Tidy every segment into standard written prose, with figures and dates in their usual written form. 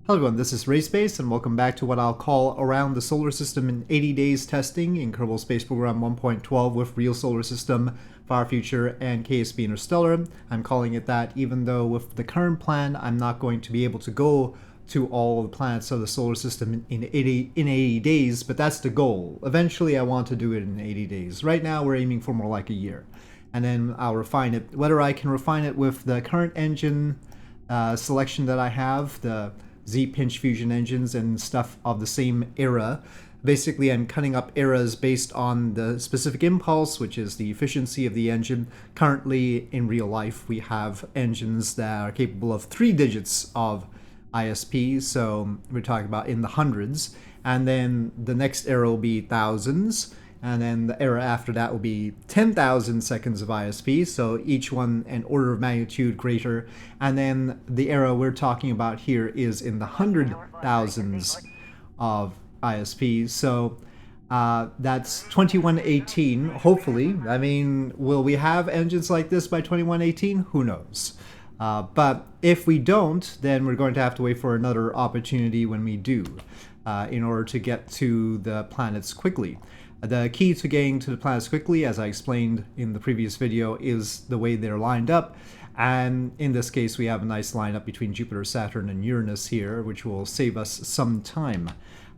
Hello everyone, this is RaySpace, and welcome back to what I'll call Around the Solar System in 80 Days Testing in Kerbal Space Program 1.12 with Real Solar System, Far Future, and KSP Interstellar. I'm calling it that even though with the current plan, I'm not going to be able to go to all the planets of the solar system in 80 days, but that's the goal. Eventually, I want to do it in 80 days. Right now, we're aiming for more like a year. And then I'll refine it. Whether I can refine it with the current engine selection that I have, the Z-pinch fusion engines and stuff of the same era. Basically, I'm cutting up eras based on the specific impulse, which is the efficiency of the engine. Currently, in real life, we have engines that are capable of 3 digits of ISP, so we're talking about in the hundreds. And then the next era will be thousands. And then the era after that will be 10,000 seconds of ISP, so each one an order of magnitude greater. And then the era we're talking about here is in the 100,000s of ISP, so that's 2118, hopefully. I mean, will we have engines like this by 2118? Who knows? But if we don't, then we're going to have to wait for another opportunity when we do, in order to get to the planets quickly. The key to getting to the planets quickly, as I explained in the previous video, is the way they're lined up. And in this case, we have a nice lineup between Jupiter, Saturn, and Uranus here, which will save us some time.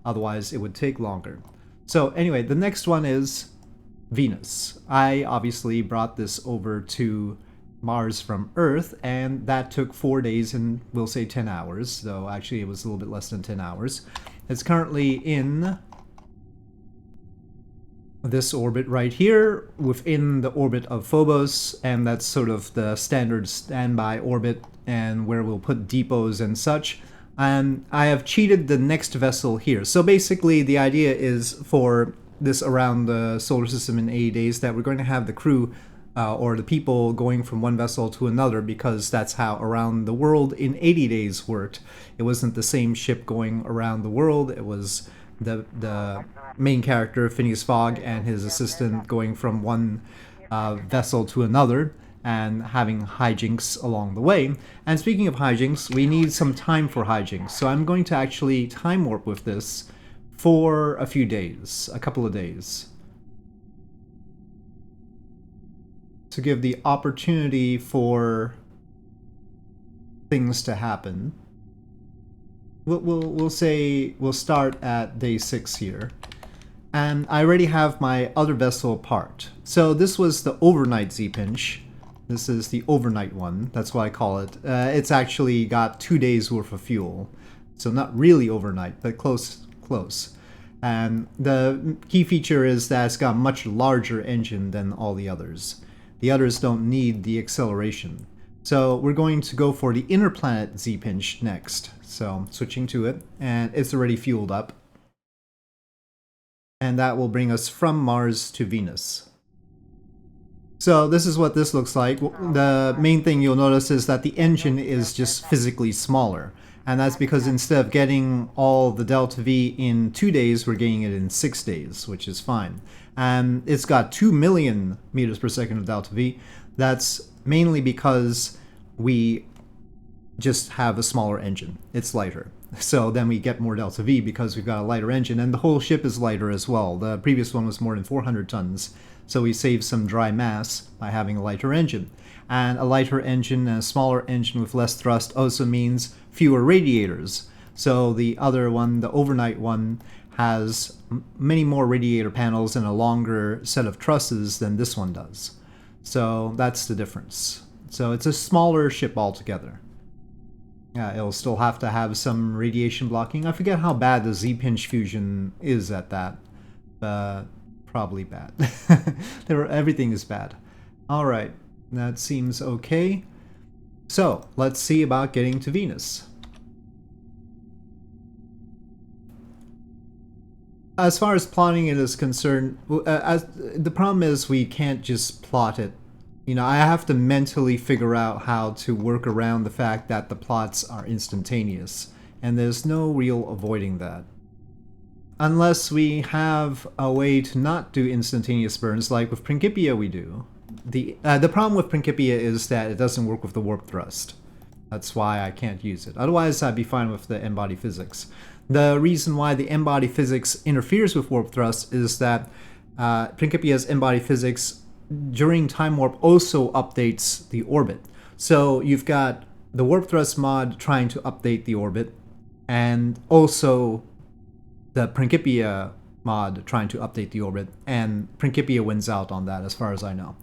Otherwise, it would take longer. So anyway, the next one is Venus. I obviously brought this over to Mars from Earth, and that took 4 days and we'll say 10 hours, though actually it was a little bit less than 10 hours. It's currently in this orbit right here, within the orbit of Phobos, and that's sort of the standard standby orbit and where we'll put depots and such. And I have cheated the next vessel here. So basically the idea is for this around the solar system in 80 days that we're going to have the crew or the people going from one vessel to another, because that's how around the world in 80 days worked. It wasn't the same ship going around the world, it was the main character, Phineas Fogg, and his assistant going from one vessel to another and having hijinks along the way. And speaking of hijinks, we need some time for hijinks. So I'm going to actually time warp with this for a few days, a couple of days, to give the opportunity for things to happen. We'll say we'll start at day 6 here. And I already have my other vessel apart. So this was the overnight Z-pinch. This is the overnight one. That's what I call it. It's actually got 2 days worth of fuel. So not really overnight, but close. And the key feature is that it's got a much larger engine than all the others. The others don't need the acceleration. So we're going to go for the inner planet Z-pinch next. So switching to it, and it's already fueled up. And that will bring us from Mars to Venus. So this is what this looks like. The main thing you'll notice is that the engine is just physically smaller. And that's because instead of getting all the delta V in 2 days, we're getting it in 6 days, which is fine. And it's got 2 million meters per second of delta V. That's mainly because we just have a smaller engine. It's lighter. So then we get more delta V because we've got a lighter engine, and the whole ship is lighter as well. The previous one was more than 400 tons, so we save some dry mass by having a lighter engine. And a lighter engine and a smaller engine with less thrust also means fewer radiators. So the other one, the overnight one, has many more radiator panels and a longer set of trusses than this one does. So that's the difference. So it's a smaller ship altogether. Yeah, it'll still have to have some radiation blocking. I forget how bad the Z-pinch fusion is at that, but probably bad. Everything is bad. Alright, that seems okay. So, let's see about getting to Venus. As far as plotting it is concerned, the problem is we can't just plot it. You know, I have to mentally figure out how to work around the fact that the plots are instantaneous, and there's no real avoiding that. Unless we have a way to not do instantaneous burns like with Principia we do. The problem with Principia is that it doesn't work with the warp thrust. That's why I can't use it. Otherwise, I'd be fine with the n-body physics. The reason why the n-body physics interferes with warp thrust is that Principia's n-body physics during time warp also updates the orbit. So you've got the warp thrust mod trying to update the orbit, and also the Principia mod trying to update the orbit, and Principia wins out on that as far as I know.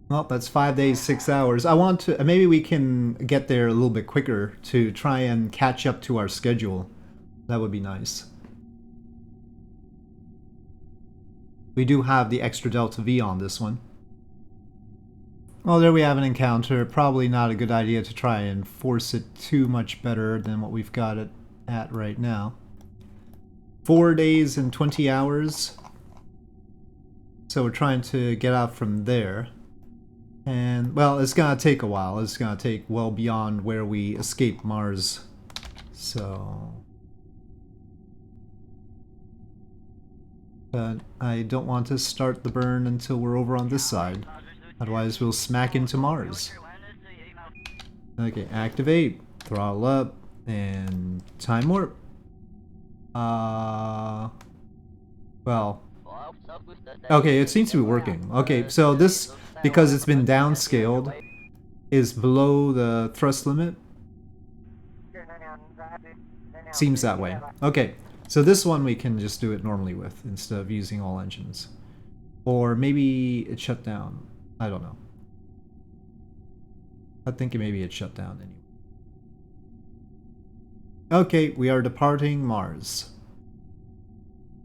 Well, that's 5 days, 6 hours. I want to, maybe we can get there a little bit quicker to try and catch up to our schedule. That would be nice. We do have the extra delta V on this one. Well, there we have an encounter. Probably not a good idea to try and force it too much better than what we've got it at right now. 4 days and 20 hours. So we're trying to get out from there. And, well, it's gonna take a while. It's gonna take well beyond where we escape Mars. So... but I don't want to start the burn until we're over on this side. Otherwise we'll smack into Mars. Okay, activate, throttle up, and time warp. Well... okay, it seems to be working. Okay, so this, because it's been downscaled, is below the thrust limit. Seems that way. Okay, so this one we can just do it normally with, instead of using all engines. Or maybe it shut down. I don't know. I think maybe it shut down anyway. Okay, we are departing Mars.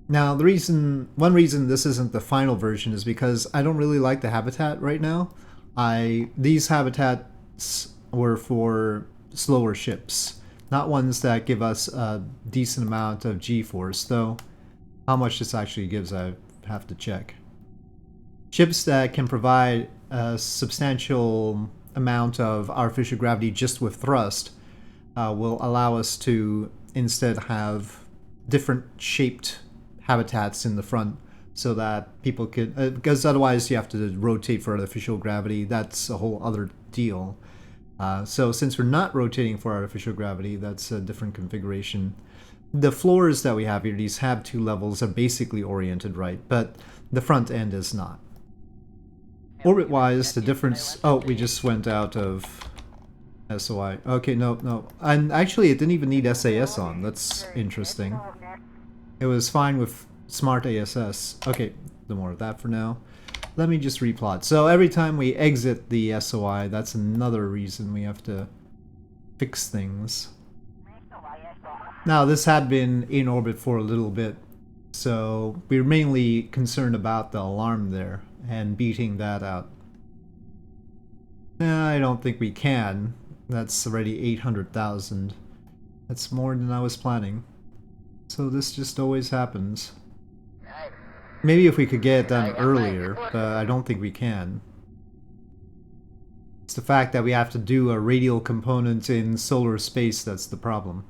Now, one reason this isn't the final version is because I don't really like the habitat right now. These habitats were for slower ships, not ones that give us a decent amount of G-force, though how much this actually gives I have to check. Ships that can provide a substantial amount of artificial gravity just with thrust will allow us to instead have different shaped habitats in the front, so that people could, because otherwise you have to rotate for artificial gravity. That's a whole other deal. So since we're not rotating for artificial gravity, that's a different configuration. The floors that we have here, these have 2 levels, are basically oriented right, but the front end is not. Orbit-wise, the difference... oh, we just went out of SOI. Okay, no. And actually, it didn't even need SAS on. That's interesting. It was fine with Smart ASS. Okay, no more of that for now. Let me just replot. So every time we exit the SOI, that's another reason we have to fix things. Now, this had been in orbit for a little bit, so we're mainly concerned about the alarm there and beating that out. I don't think we can. That's already 800,000. That's more than I was planning. So this just always happens. Maybe if we could get it done earlier, but I don't think we can. It's the fact that we have to do a radial component in solar space that's the problem.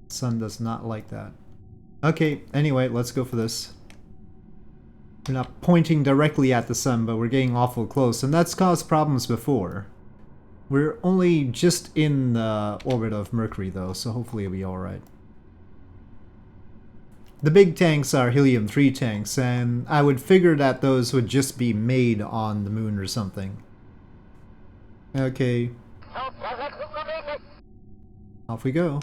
The sun does not like that. Okay, anyway, let's go for this. We're not pointing directly at the sun, but we're getting awful close, and that's caused problems before. We're only just in the orbit of Mercury, though, so hopefully it'll be alright. The big tanks are helium-3 tanks, and I would figure that those would just be made on the moon or something. Okay. Off we go.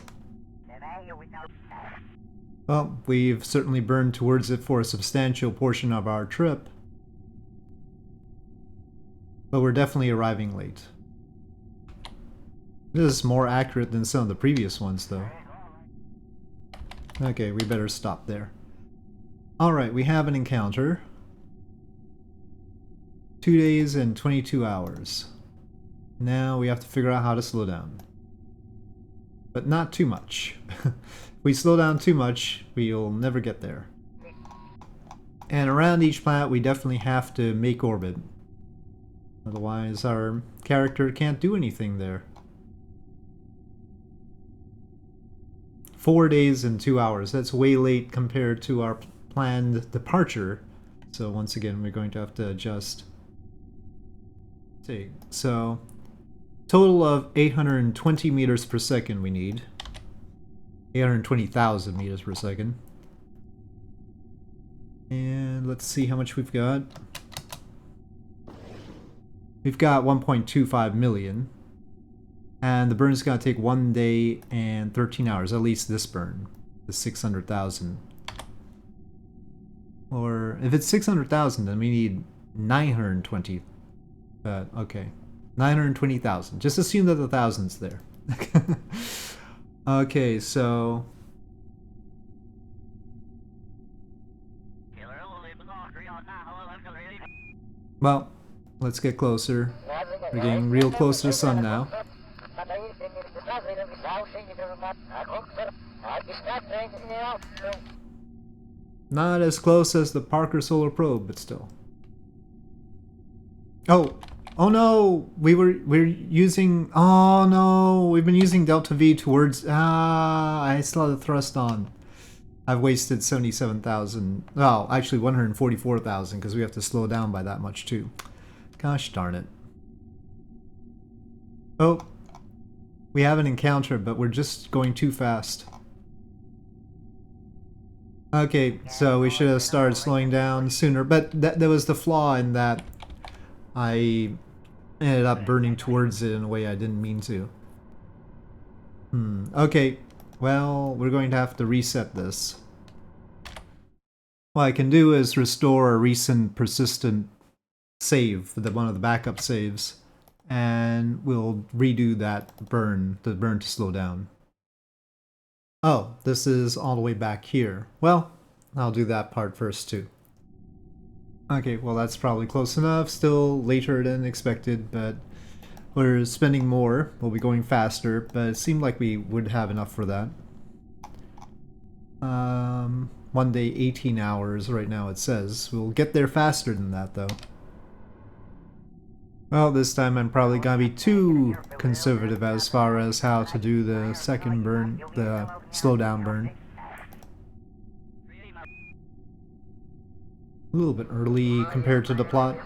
Well, we've certainly burned towards it for a substantial portion of our trip. But we're definitely arriving late. This is more accurate than some of the previous ones, though. Okay, we better stop there. Alright, we have an encounter. 2 days and 22 hours. Now we have to figure out how to slow down. But not too much. If we slow down too much, we'll never get there. And around each planet we definitely have to make orbit. Otherwise our character can't do anything there. 4 days and 2 hours. That's way late compared to our planned departure. So once again, we're going to have to adjust. So total of 820 meters per second we need. 820,000 meters per second. And let's see how much we've got. We've got 1.25 million. And the burn is going to take 1 day and 13 hours, at least this burn, the 600,000. Or if it's 600,000, then we need 920. Okay, 920,000. Just assume that the thousand's there. Okay, so well, let's get closer. We're getting real close to the sun now. Not as close as the Parker Solar Probe, but still. Oh no! We're using. Oh no! We've been using Delta V towards. I still have the thrust on. I've wasted 77,000. Well, actually 144,000 because we have to slow down by that much too. Gosh darn it! Oh, we have an encounter, but we're just going too fast. Okay, so we should have started slowing down sooner, but there was the flaw in that I ended up burning towards it in a way I didn't mean to. Okay, well, we're going to have to reset this. What I can do is restore a recent persistent save, one of the backup saves, and we'll redo that burn, the burn to slow down. Oh, this is all the way back here. Well, I'll do that part first too. Okay, well that's probably close enough. Still later than expected, but we're spending more. We'll be going faster, but it seemed like we would have enough for that. 1 day, 18 hours right now it says. We'll get there faster than that though. Well, this time I'm probably gonna be too conservative as far as how to do the second burn, the slowdown burn. A little bit early compared to the plot.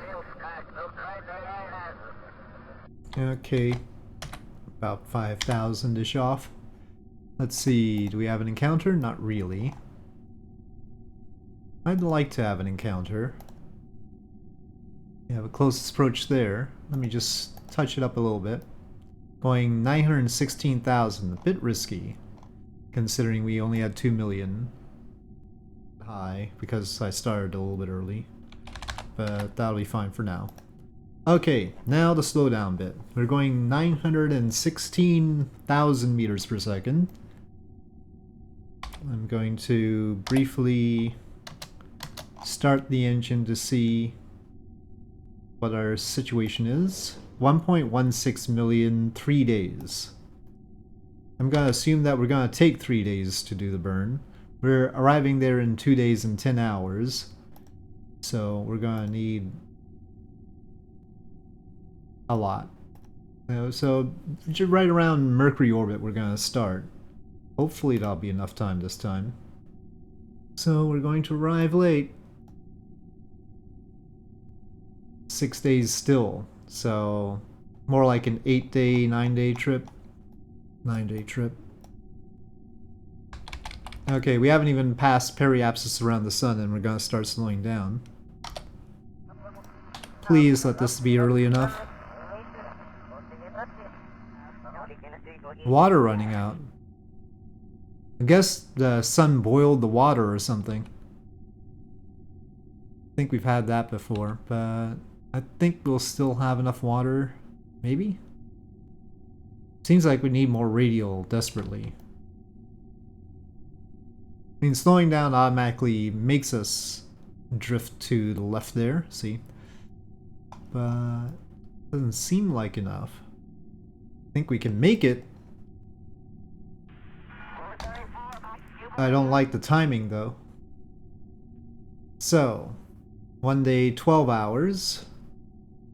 Okay, about 5,000-ish off. Let's see, do we have an encounter? Not really. I'd like to have an encounter. We have a closest approach there. Let me just touch it up a little bit. Going 916,000, a bit risky, considering we only had 2 million. High, because I started a little bit early. But that'll be fine for now. Okay, now the slowdown bit. We're going 916,000 meters per second. I'm going to briefly start the engine to see what our situation is. 1.16 million, 3 days. I'm gonna assume that we're gonna take 3 days to do the burn. We're arriving there in 2 days and 10 hours. So we're gonna need a lot. So right around Mercury orbit we're gonna start. Hopefully that'll be enough time this time. So we're going to arrive late. 6 days still. So more like an 8-day, 9-day trip. 9-day trip. Okay, we haven't even passed periapsis around the sun and we're gonna start slowing down. Please let this be early enough. Water running out. I guess the sun boiled the water or something. I think we've had that before, but I think we'll still have enough water. Maybe? Seems like we need more radial desperately. I mean, slowing down automatically makes us drift to the left there, see? But doesn't seem like enough. I think we can make it. I don't like the timing though. So, 1 day, 12 hours.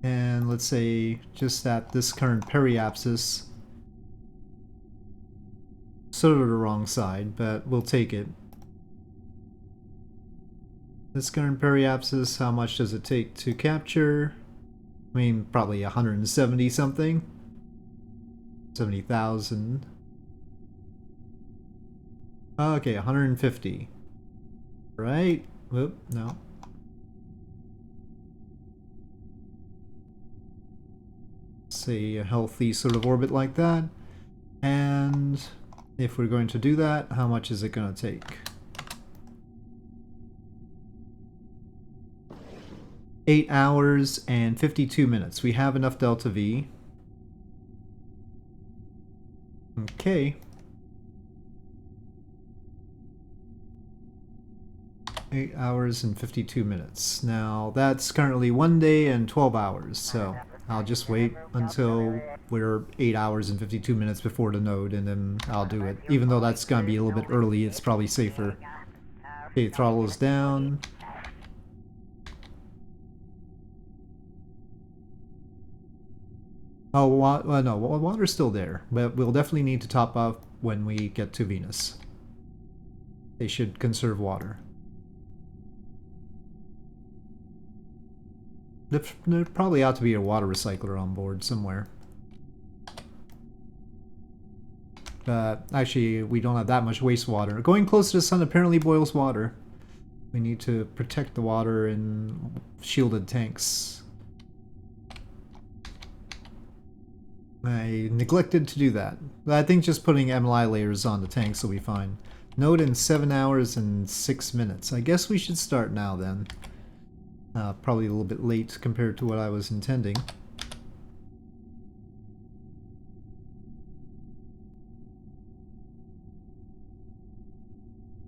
And let's say just at this current periapsis. Sort of the wrong side, but we'll take it. This current periapsis, how much does it take to capture? I mean, probably 170 something. 70,000. Okay, 150. Right? Whoop, no. Say a healthy sort of orbit like that. And if we're going to do that, how much is it going to take? 8 hours and 52 minutes. We have enough delta V. Okay. 8 hours and 52 minutes. Now, that's currently 1 day and 12 hours, so I'll just wait until we're 8 hours and 52 minutes before the node, and then I'll do it. Even though that's going to be a little bit early, it's probably safer. Okay, throttle is down. Oh, no, water's still there, but we'll definitely need to top up when we get to Venus. They should conserve water. There probably ought to be a water recycler on board somewhere. Actually, we don't have that much wastewater. Going close to the sun apparently boils water. We need to protect the water in shielded tanks. I neglected to do that. But I think just putting MLI layers on the tanks will be fine. Node in 7 hours and 6 minutes. I guess we should start now then. Probably a little bit late compared to what I was intending.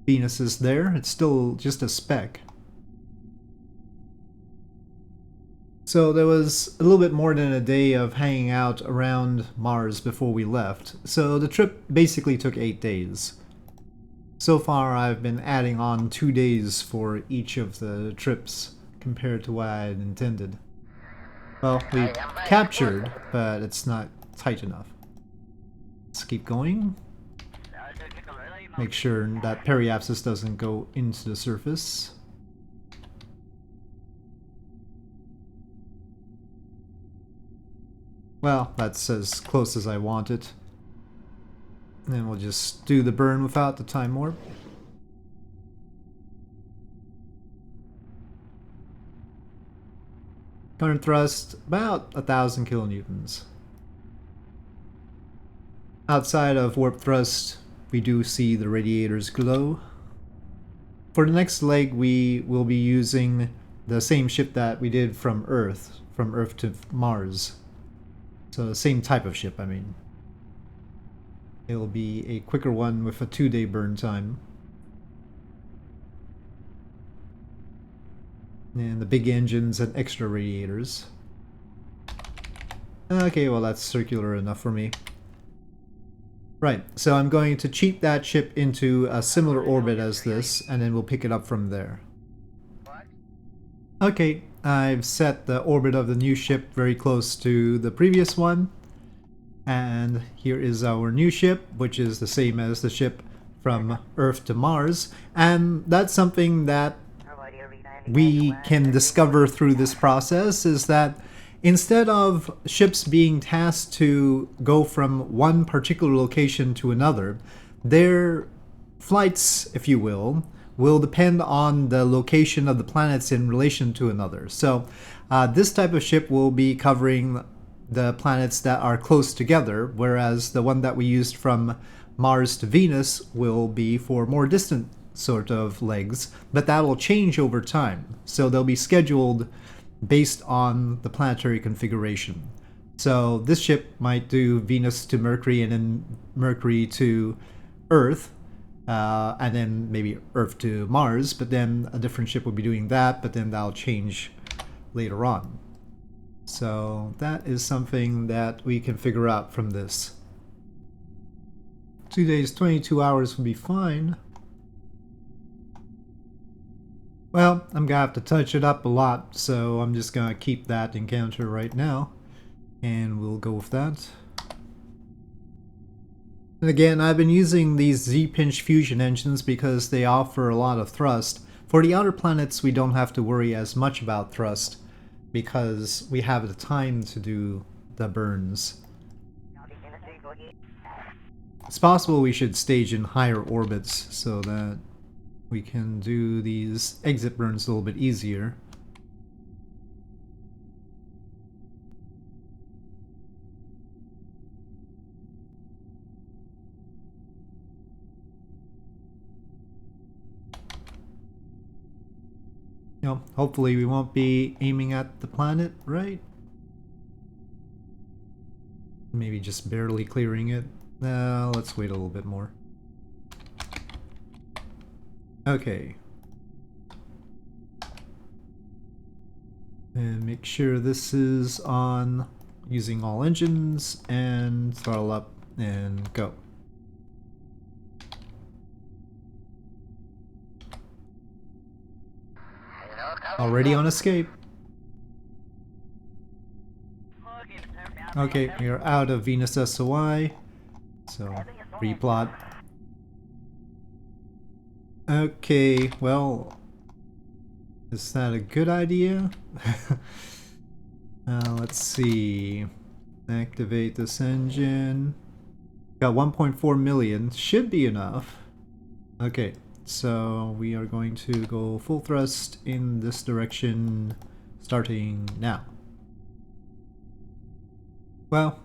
Venus is there. It's still just a speck. So there was a little bit more than a day of hanging out around Mars before we left. So the trip basically took 8 days. So far I've been adding on 2 days for each of the trips compared to what I had intended. Well, we captured, but it's not tight enough. Let's keep going. Make sure that periapsis doesn't go into the surface. Well, that's as close as I want it. And we'll just do the burn without the time warp. Current thrust, about 1,000 kilonewtons. Outside of warp thrust, we do see the radiators glow. For the next leg, we will be using the same ship that we did from Earth to Mars. So the same type of ship, I mean. It'll be a quicker one with a 2-day burn time. And the big engines and extra radiators. Okay, well that's circular enough for me. Right, so I'm going to cheat that ship into a similar orbit as this, and then we'll pick it up from there. Okay, I've set the orbit of the new ship very close to the previous one. And here is our new ship, which is the same as the ship from Earth to Mars. And that's something that we can discover through this process, is that instead of ships being tasked to go from one particular location to another, their flights, if you will depend on the location of the planets in relation to another. So this type of ship will be covering the planets that are close together, whereas the one that we used from Mars to Venus will be for more distant sort of legs, but that will change over time. So they'll be scheduled based on the planetary configuration. So this ship might do Venus to Mercury and then Mercury to Earth, and then maybe Earth to Mars, but then a different ship will be doing that, but then that'll change later on. So that is something that we can figure out from this. 2 days, 22 hours would be fine. Well, I'm gonna have to touch it up a lot, so I'm just gonna keep that encounter right now, and we'll go with that. And again, I've been using these Z-pinch fusion engines because they offer a lot of thrust. For the outer planets, we don't have to worry as much about thrust because we have the time to do the burns. It's possible we should stage in higher orbits so that we can do these exit burns a little bit easier. You know, hopefully we won't be aiming at the planet, right? Maybe just barely clearing it. Let's wait a little bit more. Okay. And make sure this is on, using all engines, and throttle up and go. Already on escape. Okay, we are out of Venus SOI, so replot. Okay, well, is that a good idea? Let's see. Activate this engine. Got 1.4 million. Should be enough. Okay, so we are going to go full thrust in this direction, starting now. Well,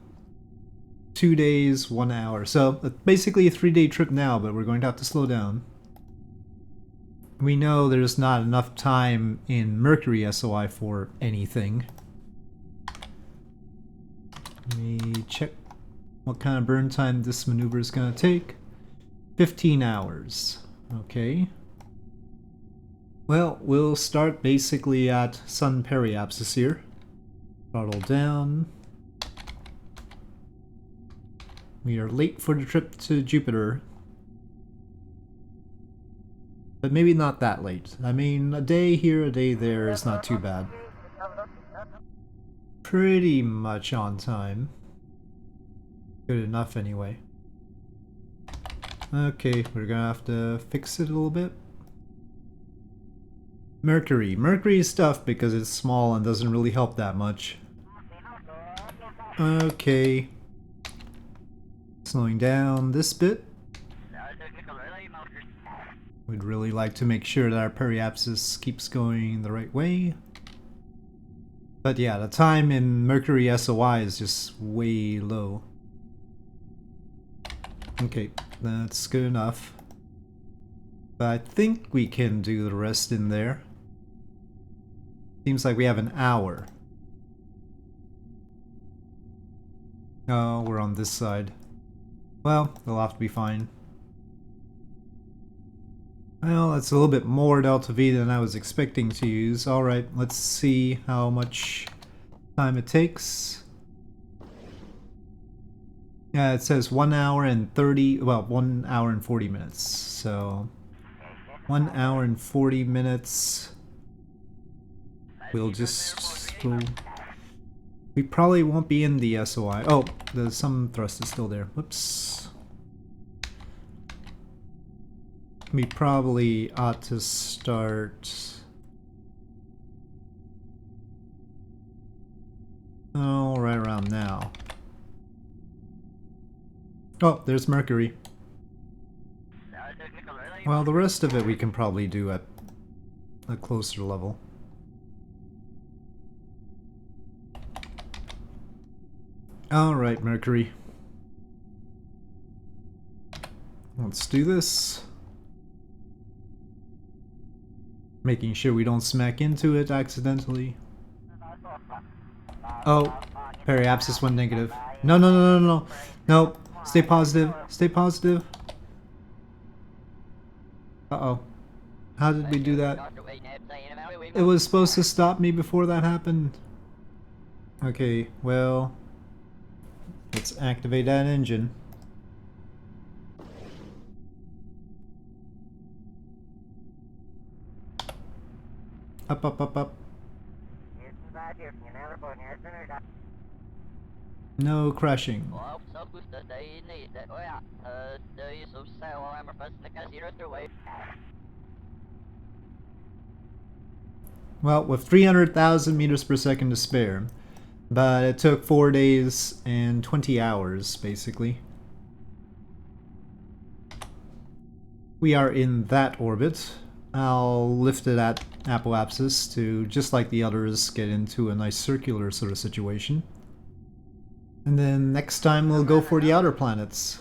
2 days, 1 hour. So basically a 3-day trip now, but we're going to have to slow down. We know there's not enough time in Mercury SOI for anything. Let me check what kind of burn time this maneuver is going to take. 15 hours. Okay. Well, we'll start basically at Sun periapsis here. Throttle down. We are late for the trip to Jupiter. But maybe not that late. I mean, a day here, a day there is not too bad. Pretty much on time. Good enough anyway. Okay, we're gonna have to fix it a little bit. Mercury. Mercury is tough because it's small and doesn't really help that much. Okay. Slowing down this bit. We'd really like to make sure that our periapsis keeps going the right way. But yeah, the time in Mercury SOI is just way low. Okay, that's good enough. But I think we can do the rest in there. Seems like we have an hour. Oh, we're on this side. Well, they'll have to be fine. Well, that's a little bit more delta V than I was expecting to use. Alright, let's see how much time it takes. Yeah, it says 1 hour and 30, well, 1 hour and 40 minutes. So, 1 hour and 40 minutes. We'll just go. We probably won't be in the SOI. Oh, some thrust is still there. Whoops. We probably ought to start. Oh, right around now. Oh, there's Mercury. Well, the rest of it we can probably do at a closer level. Alright, Mercury. Let's do this. Making sure we don't smack into it accidentally. Oh, periapsis went negative. No, no, no, no, no. Nope. Stay positive. Stay positive. Uh-oh. How did we do that? It was supposed to stop me before that happened. Okay, well, let's activate that engine. Up, up, up, up. No crashing. Well, with 300,000 meters per second to spare, but it took 4 days and 20 hours, basically. we are in that orbit. I'll lift it at apoapsis to, just like the others, get into a nice circular sort of situation. And then next time we'll go for the outer planets.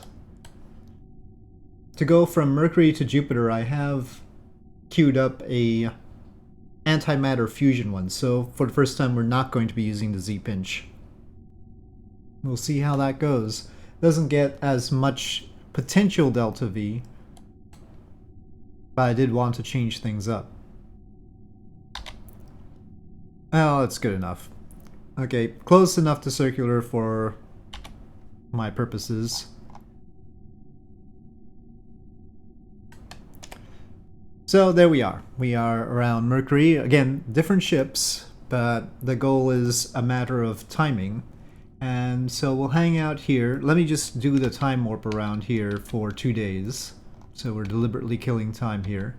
To go from Mercury to Jupiter, I have queued up a antimatter fusion one, so for the first time we're not going to be using the Z-pinch. We'll see how that goes. Doesn't get as much potential delta V, but I did want to change things up. Well, it's good enough. Okay, close enough to circular for my purposes. So there we are. We are around Mercury. Again, different ships, but the goal is a matter of timing. And so we'll hang out here. Let me just do the time warp around here for 2 days. So we're deliberately killing time here.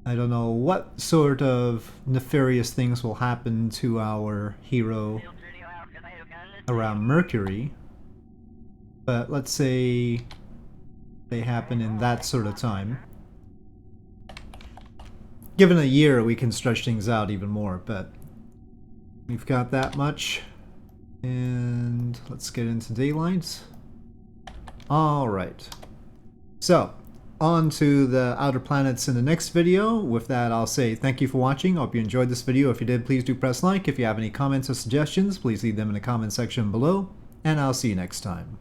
I don't know what sort of nefarious things will happen to our hero around Mercury, but let's say they happen in that sort of time. Given a year, we can stretch things out even more, but we've got that much. And let's get into daylight. Alright. So, on to the outer planets in the next video. With that, I'll say thank you for watching. I hope you enjoyed this video. If you did, please do press like. If you have any comments or suggestions, please leave them in the comment section below. And I'll see you next time.